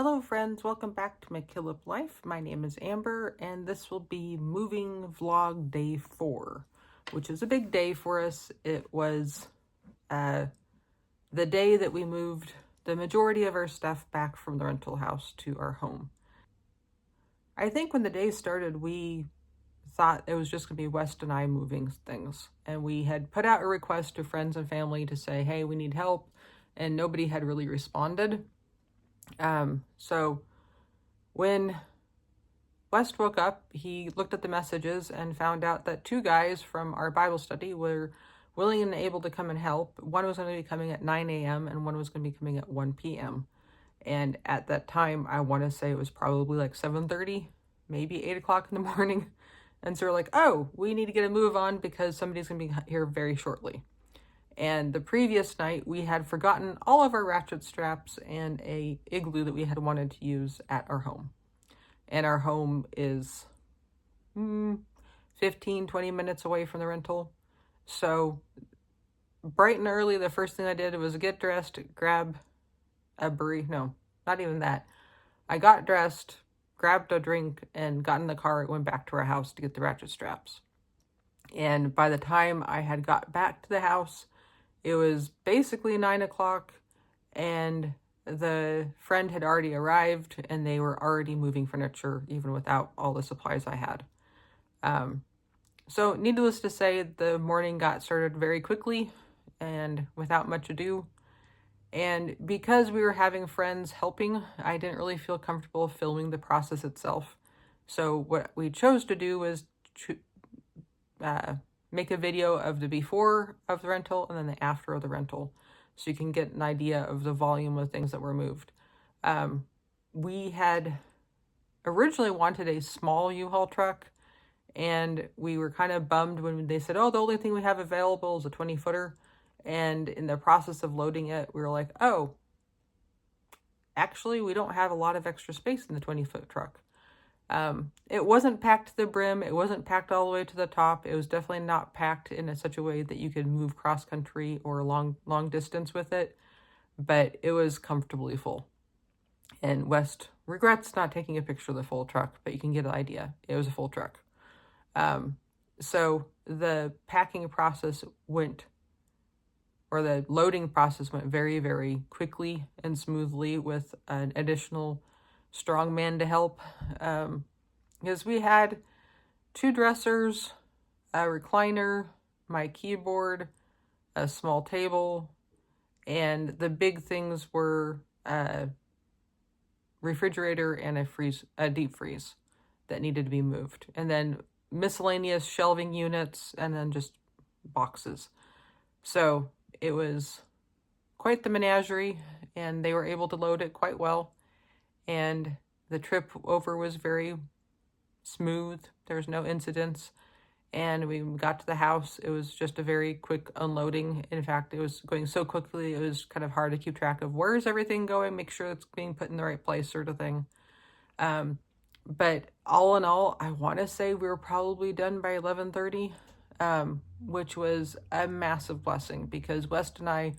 Hello friends, welcome back to mckilliplife. My name is Amber and this will be moving vlog day 4, which is a big day for us. It was the day that we moved the majority of our stuff back from the rental house to our home. I think when the day started, we thought it was just going to be West and I moving things. And we had put out a request to friends and family to say, hey, we need help. And nobody had really responded. So when West woke up, he looked at the messages and found out that 2 guys from our Bible study were willing and able to come and help. One was going to be coming at 9 a.m. and one was going to be coming at 1 p.m. And at that time, I want to say it was probably like 7:30, maybe 8 o'clock in the morning. And so we're like, oh, we need to get a move on because somebody's going to be here very shortly. And the previous night, we had forgotten all of our ratchet straps and a igloo that we had wanted to use at our home. And our home is 15, 20 minutes away from the rental. So bright and early, the first thing I did was get dressed, grab a burrito. No, not even that. I got dressed, grabbed a drink, and got in the car and went back to our house to get the ratchet straps. And by the time I had got back to the house, it was basically 9 o'clock and the friend had already arrived and they were already moving furniture even without all the supplies I had. So needless to say, the morning got started very quickly and without much ado. And because we were having friends helping, I didn't really feel comfortable filming the process itself. So what we chose to do was to make a video of the before of the rental and then the after of the rental, so you can get an idea of the volume of things that were moved. We had originally wanted a small U-Haul truck, and we were kind of bummed when they said, oh, the only thing we have available is a 20-footer. And in the process of loading it, we were like, oh, actually, we don't have a lot of extra space in the 20-foot truck. It wasn't packed to the brim. It wasn't packed all the way to the top. It was definitely not packed in such a way that you could move cross country or long distance with it, but it was comfortably full. And West regrets not taking a picture of the full truck, but you can get an idea. It was a full truck. So the packing process the loading process went very, very quickly and smoothly with an additional strong man to help, because we had 2 dressers, a recliner, my keyboard, a small table, and the big things were a refrigerator and a deep freeze that needed to be moved, and then miscellaneous shelving units, and then just boxes. So it was quite the menagerie, and they were able to load it quite well. And the trip over was very smooth. There was no incidents. And we got to the house. It was just a very quick unloading. In fact, it was going so quickly, it was kind of hard to keep track of where's everything going, make sure it's being put in the right place, sort of thing. But all in all, I want to say we were probably done by 11:30, which was a massive blessing because West and I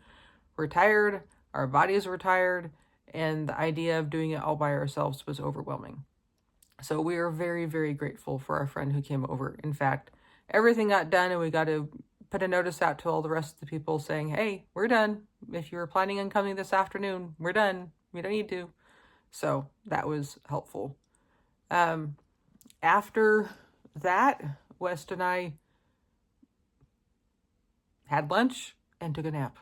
were tired, our bodies were tired, and the idea of doing it all by ourselves was overwhelming. So we are very, very grateful for our friend who came over. In fact, everything got done and we got to put a notice out to all the rest of the people saying, hey, we're done. If you were planning on coming this afternoon, we're done. We don't need to. So that was helpful. After that, West and I had lunch and took a nap.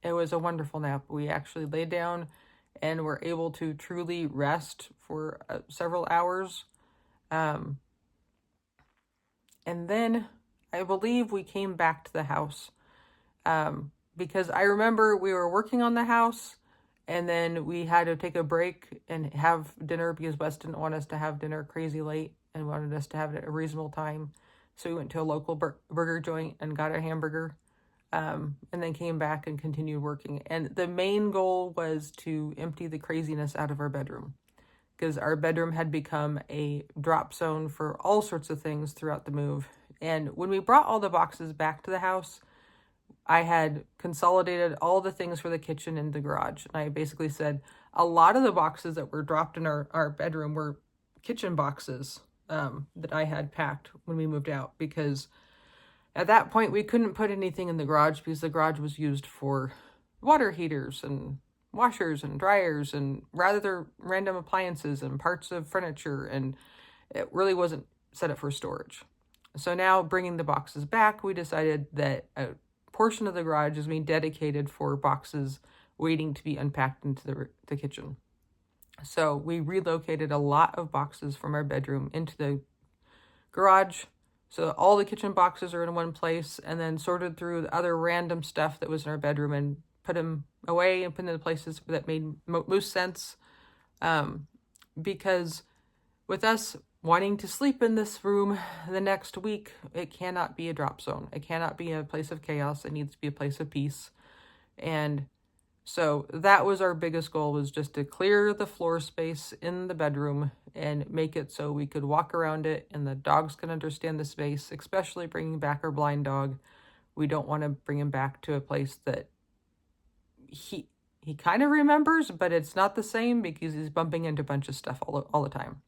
It was a wonderful nap. We actually laid down and were able to truly rest for several hours. And then I believe we came back to the house because I remember we were working on the house and then we had to take a break and have dinner because Wes didn't want us to have dinner crazy late and wanted us to have it at a reasonable time. So we went to a local burger joint and got a hamburger. And then came back and continued working. And the main goal was to empty the craziness out of our bedroom, because our bedroom had become a drop zone for all sorts of things throughout the move. And when we brought all the boxes back to the house, I had consolidated all the things for the kitchen and the garage. And I basically said, a lot of the boxes that were dropped in our bedroom were kitchen boxes that I had packed when we moved out, because at that point we couldn't put anything in the garage because the garage was used for water heaters and washers and dryers and rather random appliances and parts of furniture, and it really wasn't set up for storage. So now, bringing the boxes back, we decided that a portion of the garage is being dedicated for boxes waiting to be unpacked into the kitchen. So we relocated a lot of boxes from our bedroom into the garage. So all the kitchen boxes are in one place, and then sorted through the other random stuff that was in our bedroom and put them away and put them in the places that made most sense. Because with us wanting to sleep in this room the next week, it cannot be a drop zone. It cannot be a place of chaos. It needs to be a place of peace. And so that was our biggest goal, was just to clear the floor space in the bedroom and make it so we could walk around it and the dogs can understand the space, especially bringing back our blind dog. We don't want to bring him back to a place that he kind of remembers, but it's not the same because he's bumping into a bunch of stuff all the time.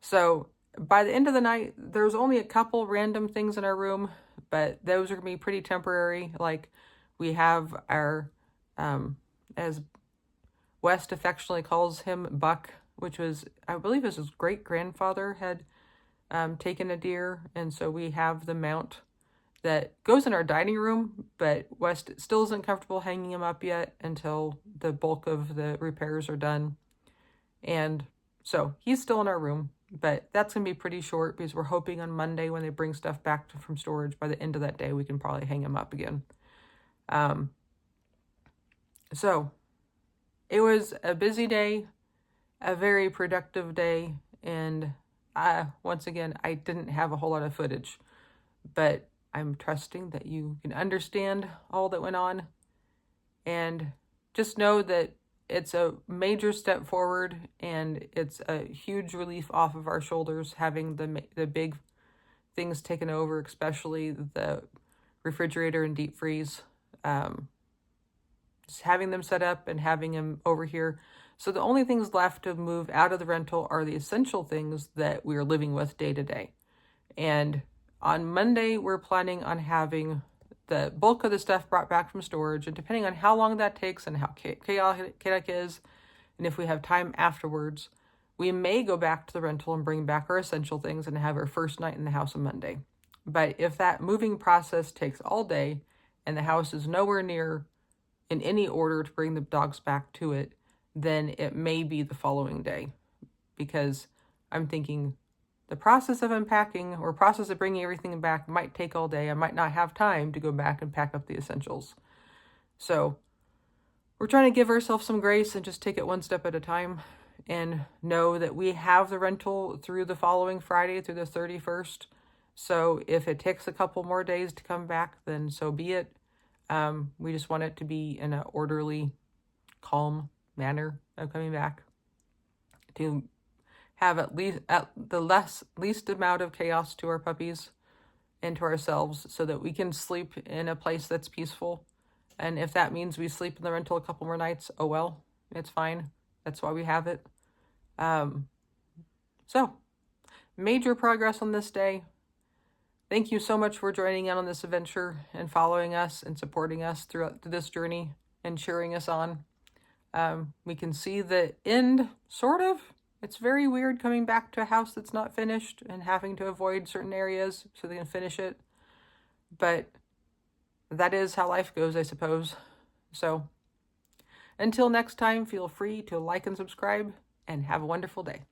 So by the end of the night, there's only a couple random things in our room, but those are going to be pretty temporary. Like, we have our, as West affectionately calls him, Buck, which was, I believe his great-grandfather had taken a deer. And so we have the mount that goes in our dining room, but West still isn't comfortable hanging him up yet until the bulk of the repairs are done. And so he's still in our room, but that's going to be pretty short because we're hoping on Monday, when they bring stuff back from storage, by the end of that day, we can probably hang him up again. So it was a busy day, a very productive day. And once again, I didn't have a whole lot of footage, but I'm trusting that you can understand all that went on, and just know that it's a major step forward, and it's a huge relief off of our shoulders having the big things taken over, especially the refrigerator and deep freeze. Just having them set up and having them over here. So the only things left to move out of the rental are the essential things that we are living with day to day. And on Monday, we're planning on having the bulk of the stuff brought back from storage, and depending on how long that takes and how chaotic it is, and if we have time afterwards, we may go back to the rental and bring back our essential things and have our first night in the house on Monday. But if that moving process takes all day and the house is nowhere near in any order to bring the dogs back to it, then it may be the following day, because I'm thinking the process of unpacking or process of bringing everything back might take all day. I might not have time to go back and pack up the essentials. So we're trying to give ourselves some grace and just take it one step at a time, and know that we have the rental through the following Friday, through the 31st. So if it takes a couple more days to come back, then so be it. We just want it to be in an orderly, calm manner of coming back, to have at the least amount of chaos to our puppies and to ourselves, so that we can sleep in a place that's peaceful. And if that means we sleep in the rental a couple more nights, oh well, it's fine. That's why we have it. So major progress on this day. Thank you so much for joining in on this adventure and following us and supporting us throughout this journey and cheering us on. We can see the end, sort of. It's very weird coming back to a house that's not finished and having to avoid certain areas so they can finish it. But that is how life goes, I suppose. So until next time, feel free to like and subscribe, and have a wonderful day.